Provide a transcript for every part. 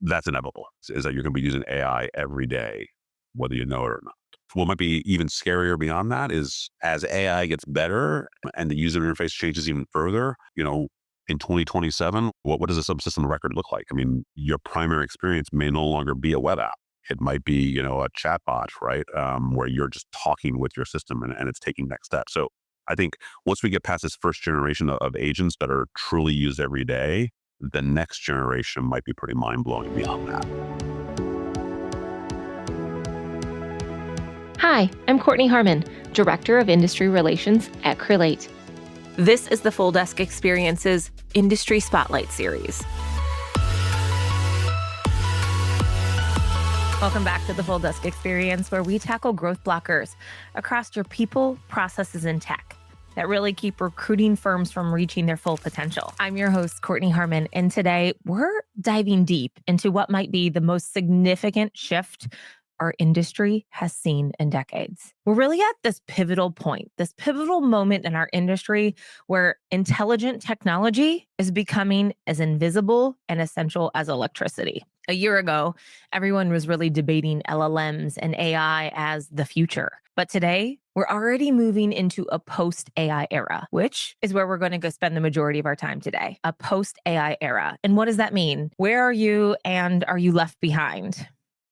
that's inevitable, is that you're going to be using AI every day, whether you know it or not. What might be even scarier beyond that is as AI gets better and the user interface changes even further, in 2027, what does a subsystem record look like? I mean, your primary experience may no longer be a web app. It might be, a chatbot, right? Where you're just talking with your system and it's taking next steps. So I think once we get past this first generation of agents that are truly used every day, the next generation might be pretty mind-blowing beyond that. Hi, I'm Kortney Harmon, Director of Industry Relations at Crelate. This is the Full Desk Experience's Industry Spotlight Series. Welcome back to the Full Desk Experience, where we tackle growth blockers across your people, processes, and tech that really keep recruiting firms from reaching their full potential. I'm your host, Kortney Harmon, and today we're diving deep into what might be the most significant shift our industry has seen in decades. We're really at this pivotal point, this pivotal moment in our industry where intelligent technology is becoming as invisible and essential as electricity. A year ago, everyone was really debating LLMs and AI as the future. But today, we're already moving into a post-AI era, which is where we're going to go spend the majority of our time today, a post-AI era. And what does that mean? Where are you, and are you left behind?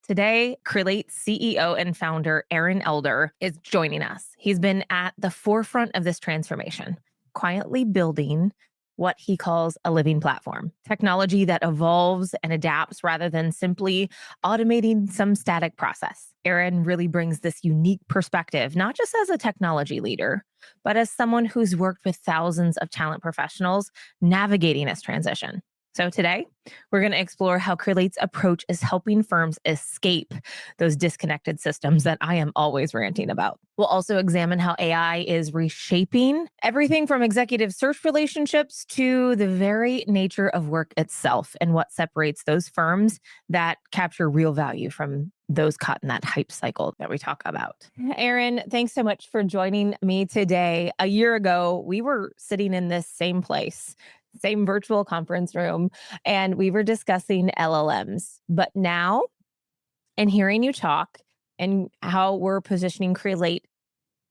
Today, Crelate CEO and founder Aaron Elder is joining us. He's been at the forefront of this transformation, quietly building what he calls a living platform, technology that evolves and adapts rather than simply automating some static process. Aaron really brings this unique perspective, not just as a technology leader, but as someone who's worked with thousands of talent professionals navigating this transition. So today, we're going to explore how Crelate's approach is helping firms escape those disconnected systems that I am always ranting about. We'll also examine how AI is reshaping everything from executive search relationships to the very nature of work itself and what separates those firms that capture real value from those caught in that hype cycle that we talk about. Aaron, thanks so much for joining me today. A year ago, we were sitting in this same place, same virtual conference room, and we were discussing LLMs. But now, and hearing you talk and how we're positioning Crelate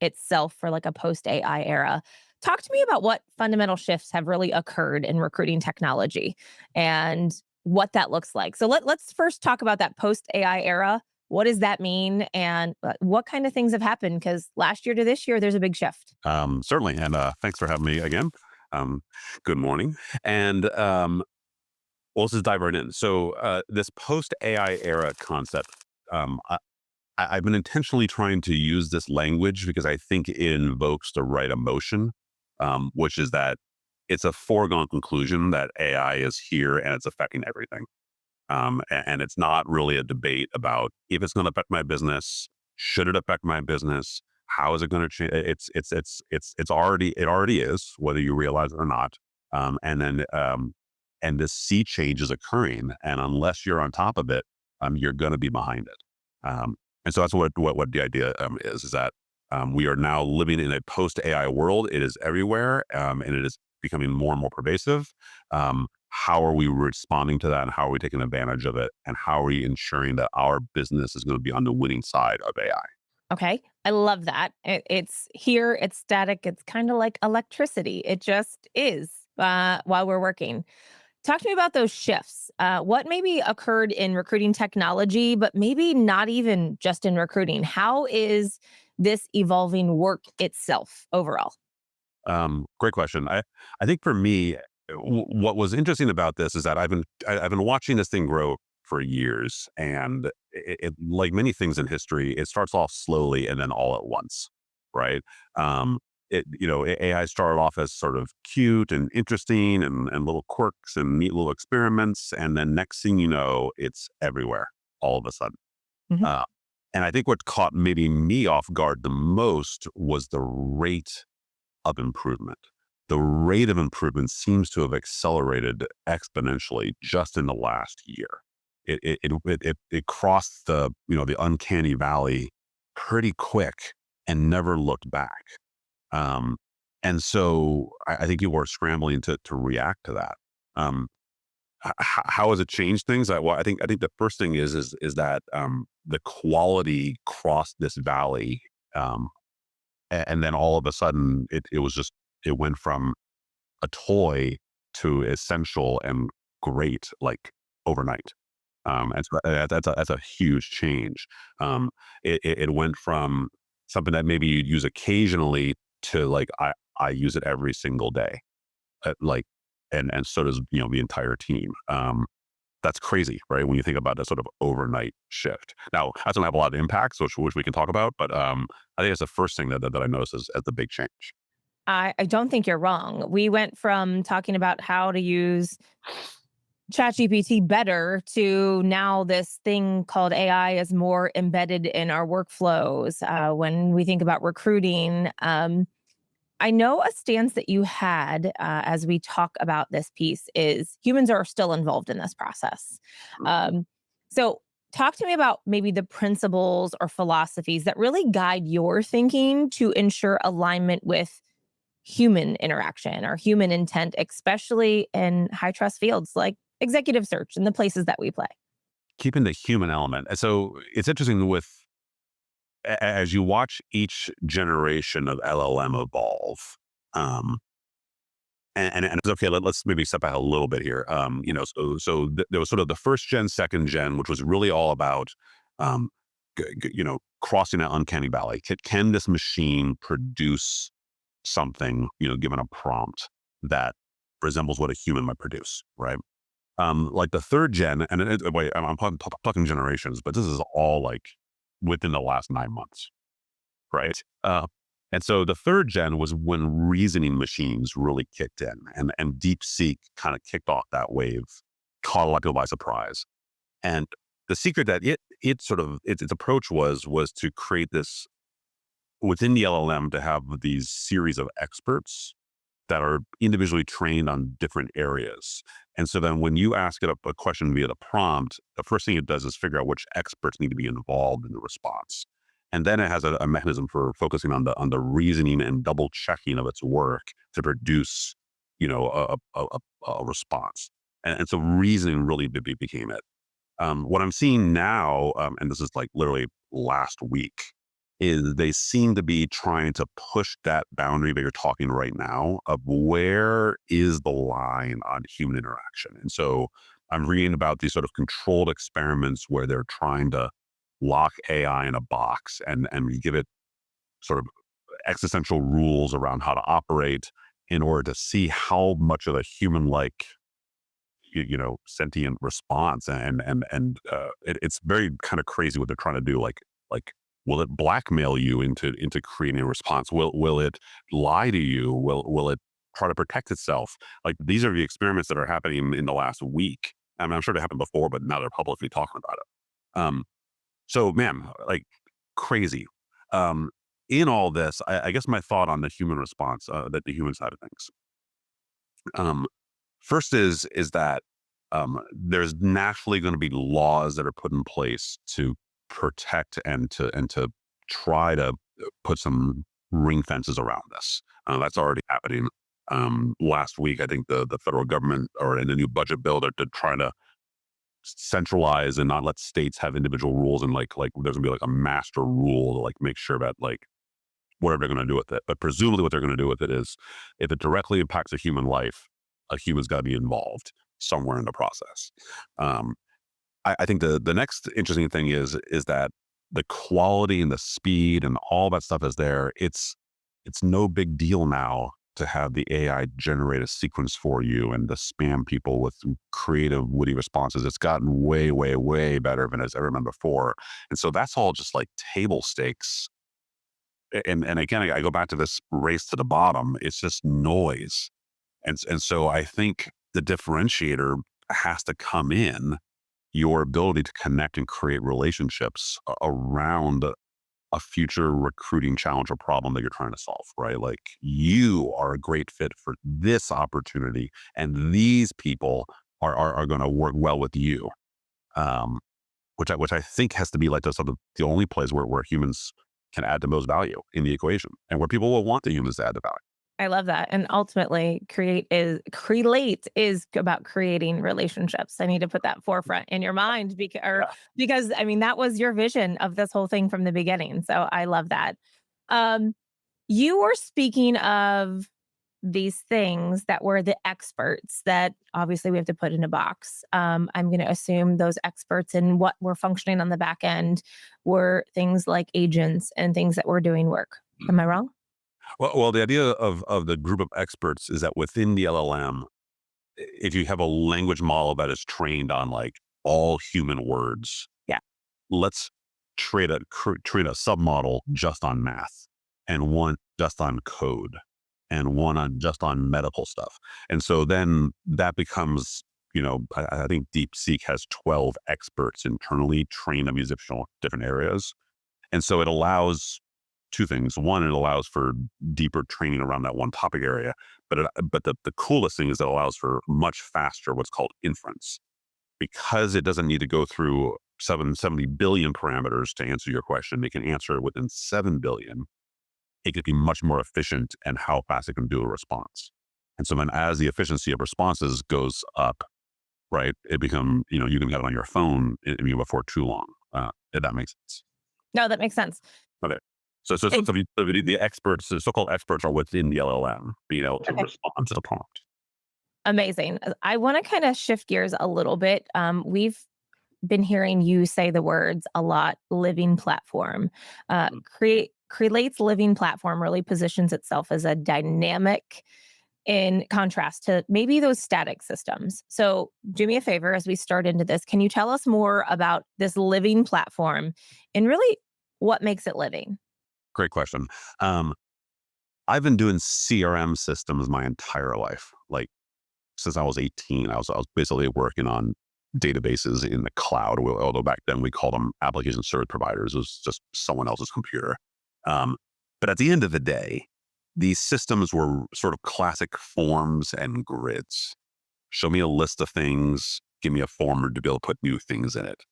itself for like a post-AI era, talk to me about what fundamental shifts have really occurred in recruiting technology and what that looks like. So let's first talk about that post-AI era. What does that mean? And what kind of things have happened? Because last year to this year, there's a big shift. Certainly. And thanks for having me again. Good morning. And let's just dive right in. So this post-AI era concept, I've been intentionally trying to use this language because I think it invokes the right emotion, which is that it's a foregone conclusion that AI is here and it's affecting everything. And it's not really a debate about if it's going to affect my business, should it affect my business, how is it going to change? It already is, whether you realize it or not. And this sea change is occurring, and unless you're on top of it, you're going to be behind it. And so that's what the idea is that we are now living in a post AI world. It is everywhere, and it is becoming more and more pervasive. How are we responding to that, and how are we taking advantage of it, and how are we ensuring that our business is going to be on the winning side of AI? Okay. I love that. It's here, it's static, it's kind of like electricity. It just is while we're working. Talk to me about those shifts. What maybe occurred in recruiting technology, but maybe not even just in recruiting? How is this evolving work itself overall? Great question. I think for me, what was interesting about this is that I've been watching this thing grow for years, and like many things in history, it starts off slowly and then all at once, right? AI started off as sort of cute and interesting and little quirks and neat little experiments, and then next thing you know, it's everywhere all of a sudden. Mhm. Uh, and I think what caught maybe me off guard the most was the rate of improvement. The rate of improvement seems to have accelerated exponentially just in the last year. It crossed the uncanny valley pretty quick and never looked back. And so I think people are scrambling to react to that. how has it changed things? Well, I think the first thing is that the quality crossed this valley, um, and then all of a sudden it was just it went from a toy to essential and great like overnight. And so that's a huge change. Um, it went from something that maybe you'd use occasionally to like I use it every single day, like and so does the entire team. That's crazy, right? When you think about that sort of overnight shift. Now, that's gonna have a lot of impacts, which we can talk about, but I think it's the first thing that I noticed as the big change. I don't think you're wrong. We went from talking about how to use ChatGPT better to now this thing called AI is more embedded in our workflows. When we think about recruiting, I know a stance that you had as we talk about this piece is humans are still involved in this process. Um, so, talk to me about maybe the principles or philosophies that really guide your thinking to ensure alignment with human interaction or human intent, especially in high trust fields like executive search and the places that we play. Keeping the human element. And so it's interesting with as you watch each generation of LLM evolve, um, and it's okay. Let's maybe step back a little bit here. There was sort of the first gen, second gen, which was really all about, um, crossing that uncanny valley. Can this machine produce something, given a prompt that resembles what a human might produce, right? Like the third gen, and wait, I'm talking generations, but this is all like within the last 9 months, right? And so the third gen was when reasoning machines really kicked in, and DeepSeek kind of kicked off that wave, caught a lot of people by surprise. And the secret that its approach was to create this within the LLM to have these series of experts that are individually trained on different areas. And so then when you ask it a question via the prompt, the first thing it does is figure out which experts need to be involved in the response. And then it has a mechanism for focusing on the reasoning and double checking of its work to produce, a response. And so reasoning really became it. What I'm seeing now, and this is like literally last week, is they seem to be trying to push that boundary that you're talking right now of where is the line on human interaction. And so I'm reading about these sort of controlled experiments where they're trying to lock AI in a box and give it sort of existential rules around how to operate in order to see how much of a human like sentient response. It's very kind of crazy what they're trying to do. Like will it blackmail you into creating a response? Will it lie to you? Will it try to protect itself? Like these are the experiments that are happening in the last week. I mean, I'm sure they happened before, but now they're publicly talking about it. So man, like crazy. Um, in all this, I guess my thought on the human response, that the human side of things. Um, First is that there's naturally going to be laws that are put in place to protect and to try to put some ring fences around this. That's already happening. Last week, I think the federal government, or in the new budget bill, they're trying to centralize and not let states have individual rules, and like there's gonna be like a master rule to like make sure that like whatever they're going to do with it. But presumably, what they're going to do with it is, if it directly impacts a human life, a human's got to be involved somewhere in the process. Um, I think the next interesting thing is that the quality and the speed and all that stuff is there. It's no big deal now to have the AI generate a sequence for you and to spam people with creative, witty responses. It's gotten way, way, way better than it's ever been before. And so that's all just like table stakes. And again, I go back to this race to the bottom. It's just noise. And so I think the differentiator has to come in your ability to connect and create relationships around a future recruiting challenge or problem that you're trying to solve, right? Like you are a great fit for this opportunity, and these people are going to work well with you. Um, which I think has to be like the only place where humans can add the most value in the equation, and where people will want the humans to add the value. I love that. And ultimately, Crelate is about creating relationships. I need to put that forefront in your mind Yeah. because I mean that was your vision of this whole thing from the beginning. So I love that. Um, you were speaking of these things that were the experts that obviously we have to put in a box. I'm going to assume those experts in what were functioning on the back end were things like agents and things that were doing work. Am I wrong? Well, the idea of the group of experts is that within the LLM, if you have a language model that is trained on like all human words, Yeah. let's trade a submodel just on math, and one just on code, and one on just on medical stuff. And so then that becomes, I think DeepSeek has 12 experts internally trained on these different areas. And so it allows two things. One, it allows for deeper training around that one topic area. But the coolest thing is it allows for much faster what's called inference, because it doesn't need to go through 770 billion parameters to answer your question. It can answer it within 7 billion. It could be much more efficient and how fast it can do a response. And so then as the efficiency of responses goes up, right, it become, you can have it on your phone before too long. If that makes sense. No, that makes sense. Okay. So It- the experts, the so-called experts, are within the LLM being able to okay. respond to the prompt. Amazing. I want to kind of shift gears a little bit. We've been hearing you say the words a lot, living platform. Mm. Crelate's living platform really positions itself as a dynamic in contrast to maybe those static systems. So, do me a favor as we start into this. Can you tell us more about this living platform and really what makes it living? Great question. Um, I've been doing CRM systems my entire life. Like since I was 18, I was basically working on databases in the cloud. Although back then we called them application service providers. It was just someone else's computer. Um, but at the end of the day, these systems were sort of classic forms and grids. Show me a list of things, give me a form to be able to put new things in it.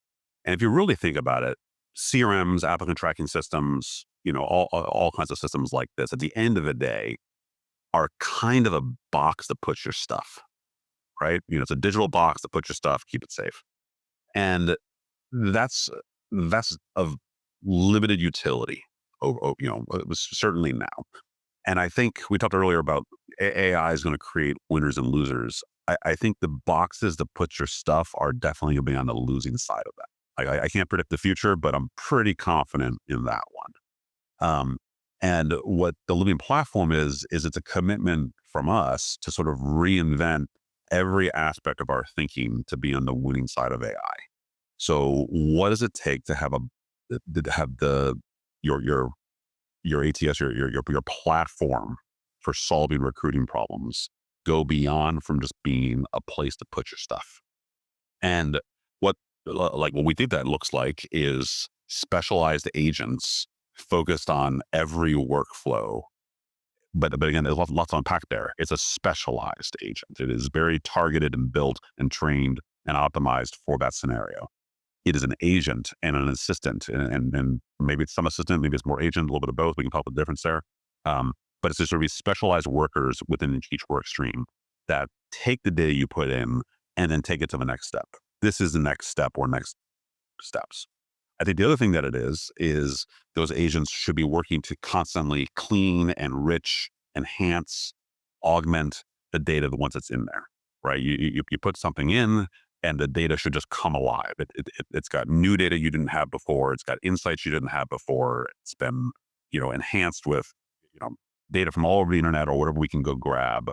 And if you really think about it, CRMs, applicant tracking systems, all kinds of systems like this, at the end of the day, are kind of a box to put your stuff, right? It's a digital box to put your stuff, keep it safe. And that's of limited utility. It was certainly now. And I think we talked earlier about AI is going to create winners and losers. I think the boxes to put your stuff are definitely going to be on the losing side of that. I can't predict the future, but I'm pretty confident in that one. Um, and what the living platform is it's a commitment from us to sort of reinvent every aspect of our thinking to be on the winning side of AI. So what does it take to have your ATS, your platform for solving recruiting problems go beyond from just being a place to put your stuff? And what what we think that looks like is specialized agents focused on every workflow. But again, there's lots to unpack there. It's a specialized agent. It is very targeted and built and trained and optimized for that scenario. It is an agent and an assistant, and maybe it's some assistant, maybe it's more agent, a little bit of both. We can talk about the difference there. But it's just sort of these specialized workers within each work stream that take the data you put in and then take it to the next step. This is the next step or next steps. I think the other thing that it is those agents should be working to constantly clean, enrich, enhance, augment the data, the ones that's in there, right? You put something in and the data should just come alive. It's got new data you didn't have before. It's got insights you didn't have before. It's been, enhanced with, you know, data from all over the internet or whatever we can go grab.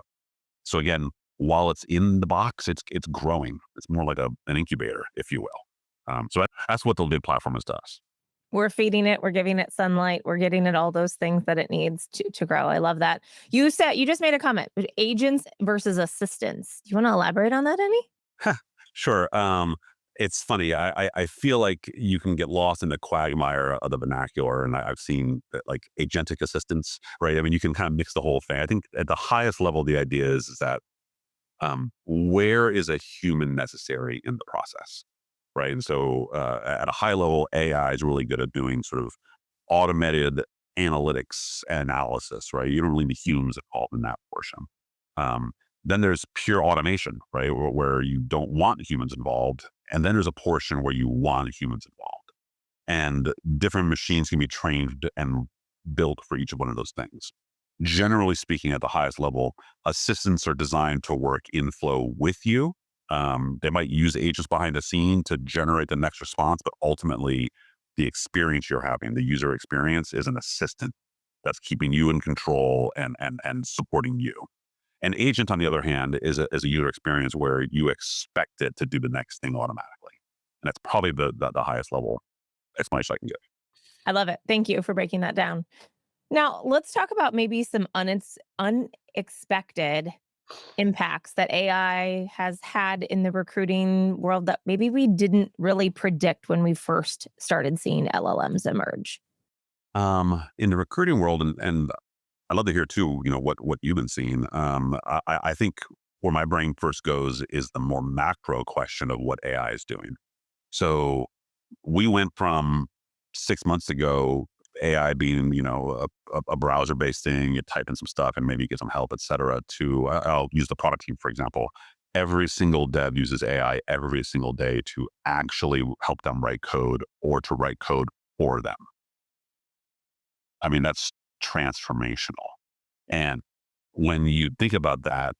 So again, while it's in the box, it's growing. It's more like an incubator, if you will. So that's what the Live platform is to us. We're feeding it, we're giving it sunlight, we're getting it all those things that it needs to grow. I love that. You just made a comment, agents versus assistants. Do you want to elaborate on that any? Sure. It's funny. I feel like you can get lost in the quagmire of the vernacular, and I've seen that, like agentic assistants, right? I mean, you can kind of mix the whole thing. I think at the highest level, the idea is that where is a human necessary in the process, right? And so at a high level, AI is really good at doing sort of automated analytics analysis, right? You don't really need humans involved in that portion. Then there's pure automation, right? Where you don't want humans involved. And then there's a portion where you want humans involved. And different machines can be trained and built for each one of those things. Generally speaking, at the highest level, assistants are designed to work in flow with you. They might use agents behind the scene to generate the next response, but ultimately, the experience you're having, the user experience, is an assistant that's keeping you in control and supporting you. An agent, on the other hand, is a user experience where you expect it to do the next thing automatically, and that's probably the highest level explanation I can give. I love it. Thank you for breaking that down. Now, let's talk about maybe some unexpected impacts that AI has had in the recruiting world that maybe we didn't really predict when we first started seeing LLMs emerge. In the recruiting world, and I'd love to hear too, what you've been seeing. I think where my brain first goes is the more macro question of what AI is doing. So we went from 6 months ago, AI being, a browser-based thing. You type in some stuff and maybe get some help, et cetera, to, I'll use the product team, for example. Every single dev uses AI every single day to actually help them write code or to write code for them. I mean, that's transformational. And when you think about that,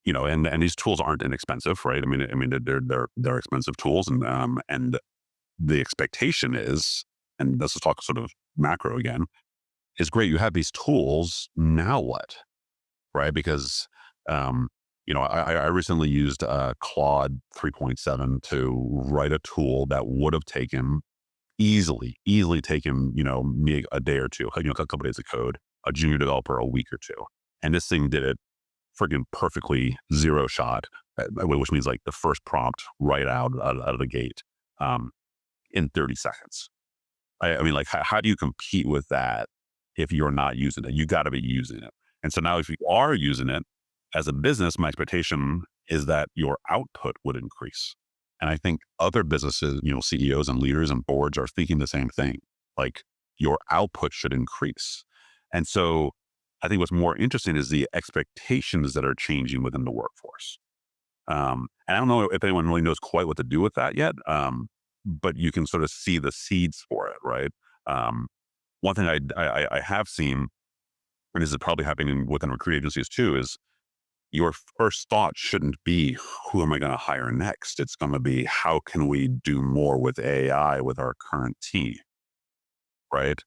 and these tools aren't inexpensive, right? They're expensive tools, and the expectation is, and this is talk sort of macro again, is great. You have these tools. Now what, right? Because I recently used Claude 3.7 to write a tool that would have taken easily taken me a day or two, a couple days of code, a junior developer a week or two, and this thing did it friggin' perfectly, zero shot, which means like the first prompt right out of the gate, in 30 seconds. I mean, like, how do you compete with that if you're not using it? You got to be using it. And so now, if you are using it as a business, my expectation is that your output would increase. And I think other businesses, CEOs and leaders and boards are thinking the same thing. Like, your output should increase. And so I think what's more interesting is the expectations that are changing within the workforce. And I don't know if anyone really knows quite what to do with that yet, but you can sort of see the seeds for it, right? One thing I have seen, and this is probably happening within recruit agencies too, is your first thought shouldn't be, who am I going to hire next? It's going to be, how can we do more with AI with our current team, right?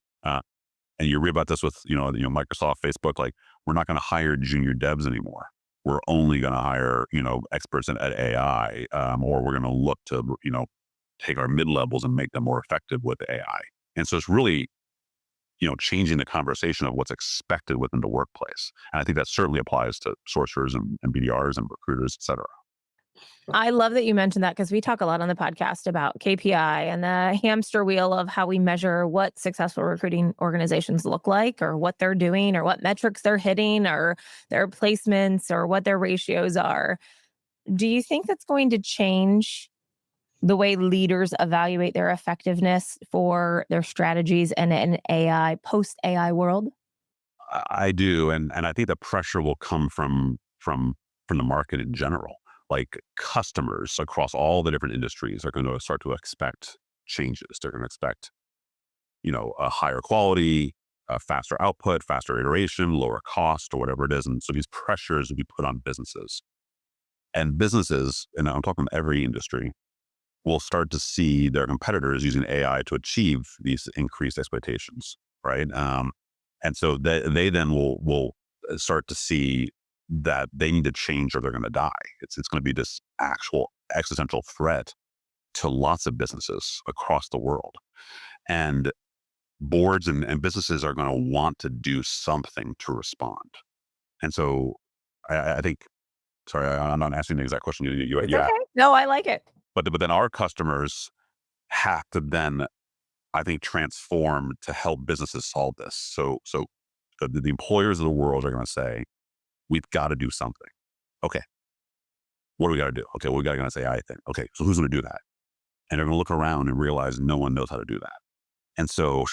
And you read about this with, Microsoft, Facebook, like, we're not going to hire junior devs anymore. We're only going to hire, experts at AI, or we're going to look to, take our mid-levels and make them more effective with AI. And so it's really, changing the conversation of what's expected within the workplace. And I think that certainly applies to sourcers and BDRs and recruiters, et cetera. I love that you mentioned that because we talk a lot on the podcast about KPI and the hamster wheel of how we measure what successful recruiting organizations look like, or what they're doing, or what metrics they're hitting, or their placements, or what their ratios are. Do you think that's going to change the way leaders evaluate their effectiveness for their strategies in an AI, post AI world? I do, and I think the pressure will come from the market in general. Like, customers across all the different industries are going to start to expect changes. They're going to expect, a higher quality, a faster output, faster iteration, lower cost, or whatever it is. And so these pressures will be put on businesses, and businesses, and I'm talking every industry, will start to see their competitors using AI to achieve these increased expectations, right? And so they then will start to see that they need to change or they're going to die. It's going to be this actual existential threat to lots of businesses across the world. And boards and businesses are going to want to do something to respond. And so I think, sorry, I'm not asking the exact question you It's asked, okay. No, I like it. but then our customers have to then, I think, transform to help businesses solve this. So the employers of the world are going to say, we've got to do something. Okay, what do we got to do? Okay, well, we got to get this AI thing. Okay, so who's going to do that? And they're going to look around and realize no one knows how to do that. And so,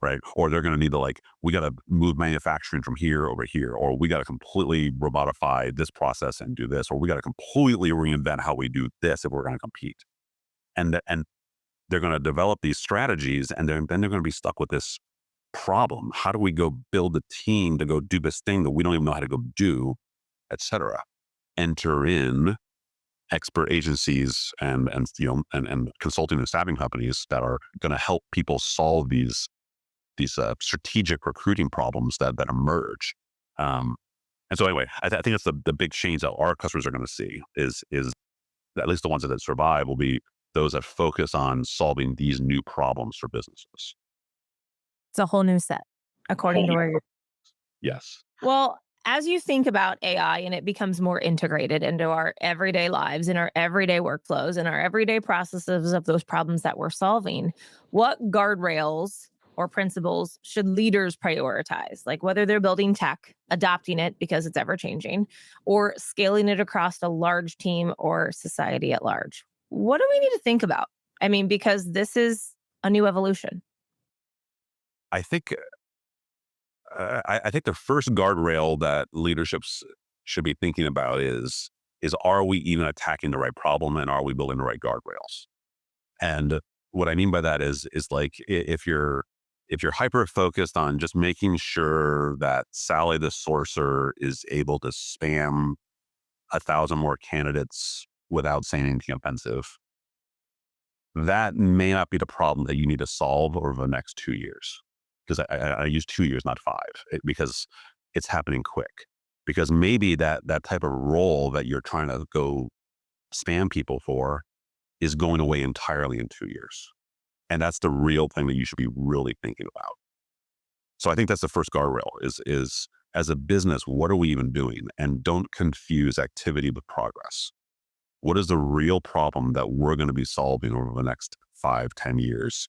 right, or they're going to need to like, we got to move manufacturing from here over here, or we got to completely robotify this process and do this, or we got to completely reinvent how we do this if we're going to compete. And they're going to develop these strategies, and then they're going to be stuck with this problem. How do we go build a team to go do this thing that we don't even know how to go do, et cetera? Enter in expert agencies and consulting and staffing companies that are going to help people solve these strategic recruiting problems that emerge. And so anyway, I think that's the big change that our customers are going to see is at least the ones that survive will be those that focus on solving these new problems for businesses. It's a whole new set, according to where you're. Yes. Well, as you think about AI and it becomes more integrated into our everyday lives, in our everyday workflows, and our everyday processes of those problems that we're solving, what guardrails or principles should leaders prioritize? Like whether they're building tech, adopting it because it's ever changing, or scaling it across a large team or society at large. What do we need to think about? I mean, because this is a new evolution. I think I think the first guardrail that leaderships should be thinking about is are we even attacking the right problem, and are we building the right guardrails? And what I mean by that is like if you're hyper focused on just making sure that Sally the sourcer is able to spam 1,000 more candidates without saying anything offensive, that may not be the problem that you need to solve over the next 2 years. Because I use 2 years, not five, because it's happening quick. Because maybe that type of role that you're trying to go spam people for is going away entirely in 2 years. And that's the real thing that you should be really thinking about. So I think that's the first guardrail is as a business, what are we even doing? And don't confuse activity with progress. What is the real problem that we're going to be solving over the next 5-10 years?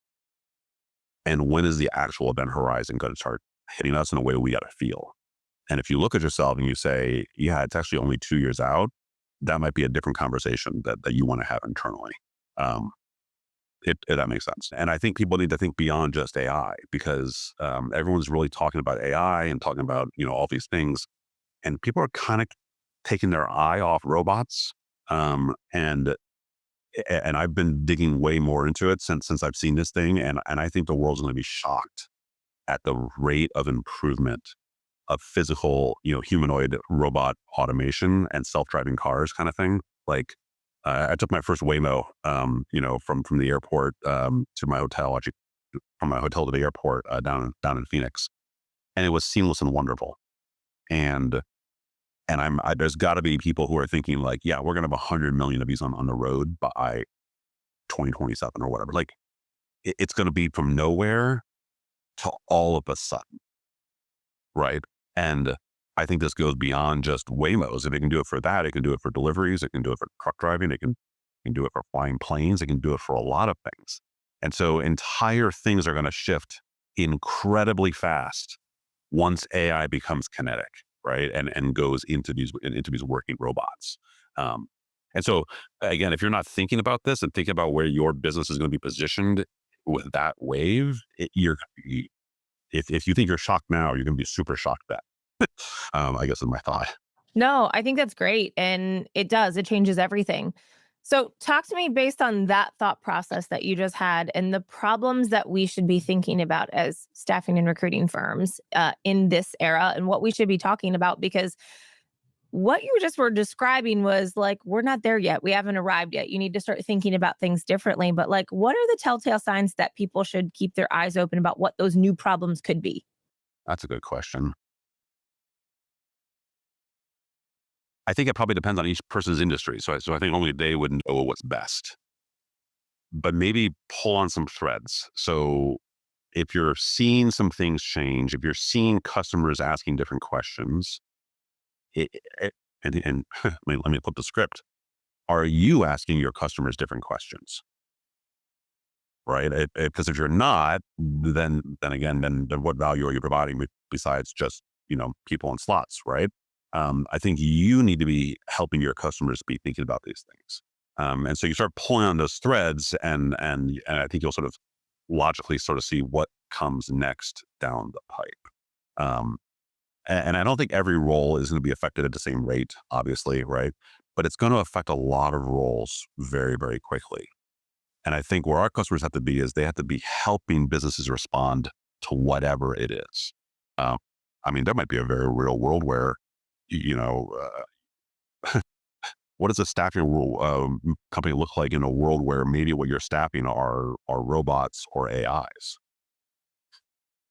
And when is the actual event horizon going to start hitting us in a way we got to feel? And if you look at yourself and you say, yeah, it's actually only 2 years out, that might be a different conversation that you want to have internally. If that makes sense. And I think people need to think beyond just AI, because everyone's really talking about AI and talking about, all these things. And people are kind of taking their eye off robots. And I've been digging way more into it since I've seen this thing. And I think the world's going to be shocked at the rate of improvement of physical, humanoid robot automation and self-driving cars kind of thing. Like I took my first Waymo, from the airport to my hotel, actually from my hotel to the airport down in Phoenix. And it was seamless and wonderful. And there's got to be people who are thinking like, yeah, we're going to have 100 million of these on the road by 2027 or whatever. Like it's going to be from nowhere to all of a sudden. Right. And I think this goes beyond just Waymos. If it can do it for that, it can do it for deliveries. It can do it for truck driving. It can do it for flying planes. It can do it for a lot of things. And so entire things are going to shift incredibly fast once AI becomes kinetic, right? And goes into these working robots. And so again, if you're not thinking about this and thinking about where your business is going to be positioned with that wave, if you think you're shocked now, you're going to be super shocked then. I guess is my thought. No, I think that's great. And it does, it changes everything. So, talk to me based on that thought process that you just had and the problems that we should be thinking about as staffing and recruiting firms in this era and what we should be talking about. Because what you just were describing was like, we're not there yet. We haven't arrived yet. You need to start thinking about things differently. But, like, what are the telltale signs that people should keep their eyes open about what those new problems could be? That's a good question. I think it probably depends on each person's industry. So I think only they would know what's best. But maybe pull on some threads. So if you're seeing some things change, if you're seeing customers asking different questions, and let me flip the script. Are you asking your customers different questions? Right? Because if you're not, then what value are you providing besides just people and slots, right? I think you need to be helping your customers be thinking about these things. And so you start pulling on those threads and I think you'll sort of logically sort of see what comes next down the pipe. And I don't think every role is going to be affected at the same rate, obviously, right? But it's going to affect a lot of roles very, very quickly. And I think where our customers have to be is they have to be helping businesses respond to whatever it is. Um, I mean, there might be a very real world where, you know, what does a staffing rule company look like in a world where maybe what you're staffing are robots or AIs?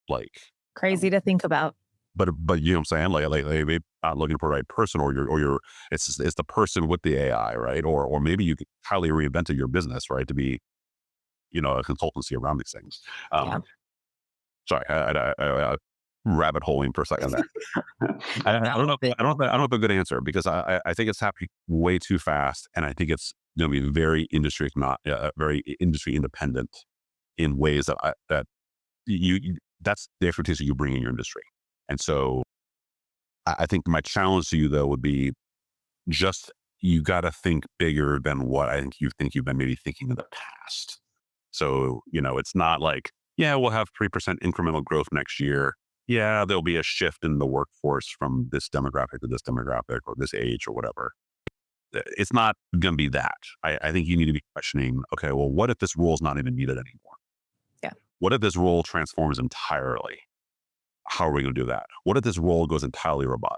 Like, Crazy to think about. but you know what I'm saying? Like maybe not looking for the right person, or it's the person with the AI, right? Or maybe you highly reinvented your business, right, to be a consultancy around these things. Yeah. Sorry, I rabbit holing for a second there. I don't know. I don't have a good answer because I think it's happening way too fast, and I think it's going to be very industry independent in ways that that's the expertise that you bring in your industry. And so I think my challenge to you though would be just you got to think bigger than what I think you've been maybe thinking in the past. So it's not like, yeah, we'll have 3% incremental growth next year. Yeah, there'll be a shift in the workforce from this demographic to this demographic or this age or whatever. It's not going to be that. I think you need to be questioning, okay, well, what if this role is not even needed anymore? Yeah. What if this role transforms entirely? How are we going to do that? What if this role goes entirely robotic?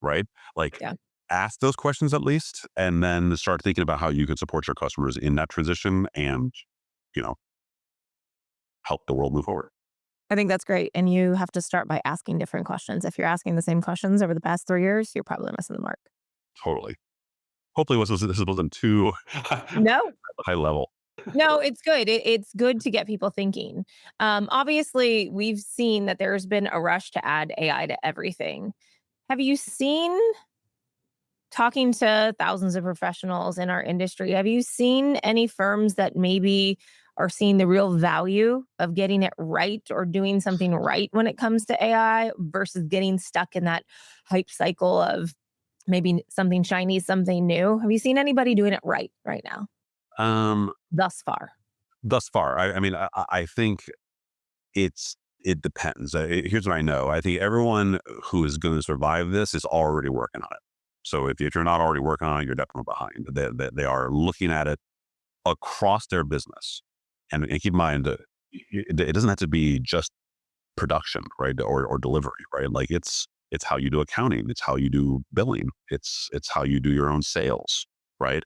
Right? Like, Yeah. ask those questions at least, and then start thinking about how you can support your customers in that transition and, you know, help the world move forward. I think that's great. And you have to start by asking different questions. If you're asking the same questions over the past 3 years, you're probably missing the mark. Totally. Hopefully, this wasn't too No, high level. no, it's good. It's good to get people thinking. Obviously, we've seen that there's been a rush to add AI to everything. Have you seen, talking to thousands of professionals in our industry, have you seen any firms that maybe are seeing the real value of getting it right or doing something right when it comes to AI versus getting stuck in that hype cycle of maybe something shiny, something new? Have you seen anybody doing it right now, Um, thus far? thus far, I mean, I think it depends. Here's what I know. I think everyone who is going to survive this is already working on it. So if you're not already working on it, you're definitely behind. They are looking at it across their business, and keep in mind, it doesn't have to be just production, right, or delivery, right? Like it's how you do accounting, it's how you do billing, it's how you do your own sales, right?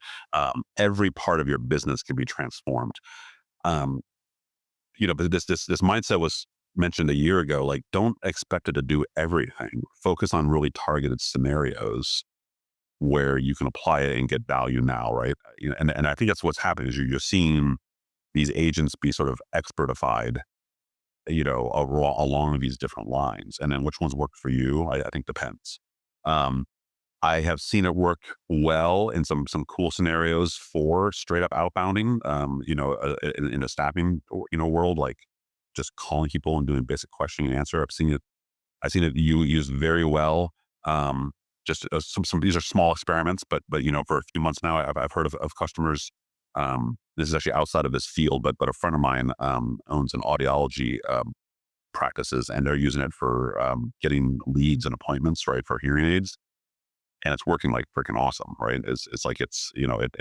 Every part of your business can be transformed. Um, but this mindset was mentioned a year ago. Like, don't expect it to do everything. Focus on really targeted scenarios where you can apply it and get value now, right? And I think that's what's happening is you're seeing these agents be sort of expertified, along these different lines. And then which ones work for you, I think depends. Um, I have seen it work well in some cool scenarios for straight up outbounding, in a staffing, world, like just calling people and doing basic question and answer. I've seen it you used very well. Just some these are small experiments, but for a few months now, I've heard of customers. This is actually outside of this field, but a friend of mine owns an audiology practices, and they're using it for getting leads and appointments, right, for hearing aids, and it's working like freaking awesome, right? It's like it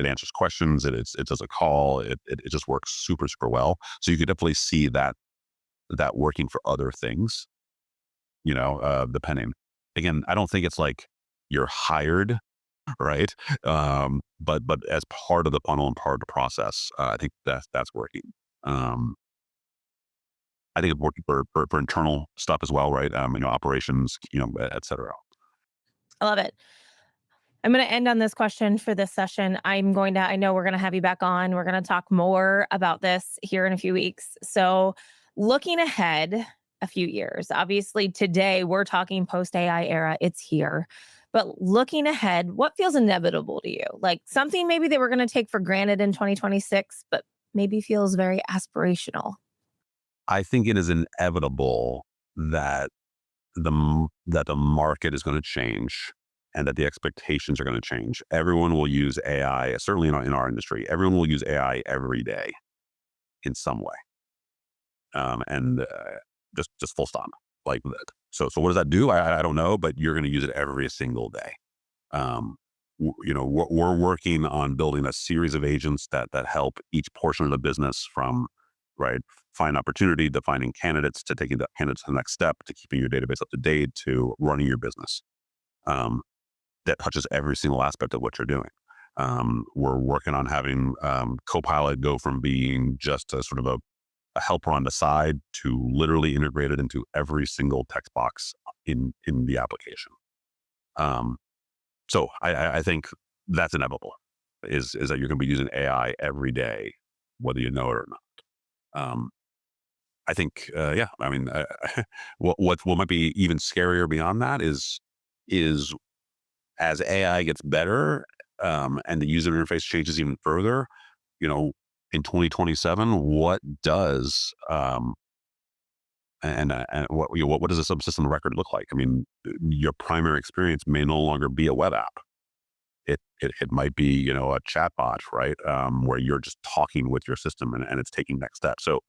answers questions, it does a call, it just works super super well. So you could definitely see that working for other things, depending. Again, I don't think it's like you're hired, right? But as part of the funnel and part of the process, I think that's working. Um, I think it's working for internal stuff as well, right? Operations, et cetera. I love it. I'm going to end on this question for this session. I know we're going to have you back on. We're going to talk more about this here in a few weeks. So, looking ahead a few years, obviously today we're talking post AI era, it's here. But looking ahead, what feels inevitable to you? Like something maybe that we're going to take for granted in 2026, but maybe feels very aspirational. I think it is inevitable that that the market is going to change and that the expectations are going to change. Everyone will use AI, certainly in our industry. Everyone will use AI every day in some way. and just full stop. Like that. So what does that do? I don't know, but you're going to use it every single day. We're working on building a series of agents that help each portion of the business from find opportunity to finding candidates to taking the candidates to the next step to keeping your database up to date to running your business. That touches every single aspect of what you're doing. We're working on having Copilot go from being just a sort of a helper on the side to literally integrated into every single text box in the application. So I think that's inevitable, is that you're going to be using AI every day, whether you know it or not. I think, what might be even scarier beyond that is as AI gets better, and the user interface changes even further, in 2027, what does what does a subsystem record look like? I mean, your primary experience may no longer be a web app. It might be a chatbot, right? Where you're just talking with your system and it's taking next steps. So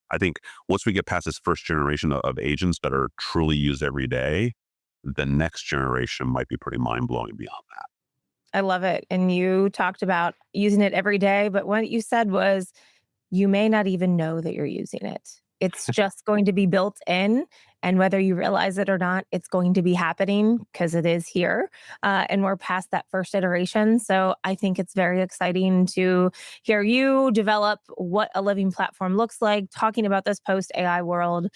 I think once we get past this first generation of agents that are truly used every day, the next generation might be pretty mind blowing beyond that. I love it. And you talked about using it every day, but what you said was you may not even know that you're using it. It's just going to be built in. And whether you realize it or not, it's going to be happening because it is here. And we're past that first iteration. So I think it's very exciting to hear you develop what a living platform looks like, talking about this post AI world.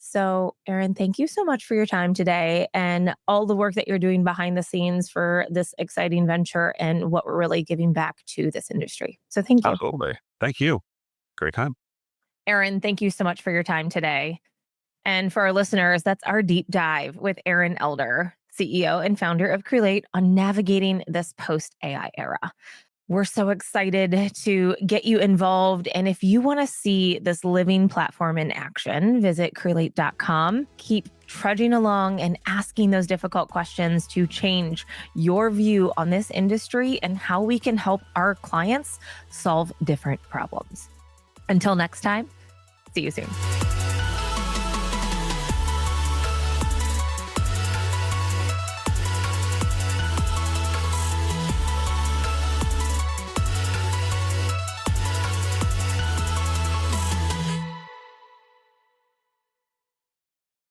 So, Aaron, thank you so much for your time today and all the work that you're doing behind the scenes for this exciting venture and what we're really giving back to this industry. So thank you. Absolutely. Thank you. Great time. Aaron, thank you so much for your time today. And for our listeners, that's our deep dive with Aaron Elder, CEO and founder of Crelate, on navigating this post-AI era. We're so excited to get you involved. And if you want to see this living platform in action, visit Crelate.com. Keep trudging along and asking those difficult questions to change your view on this industry and how we can help our clients solve different problems. Until next time, see you soon.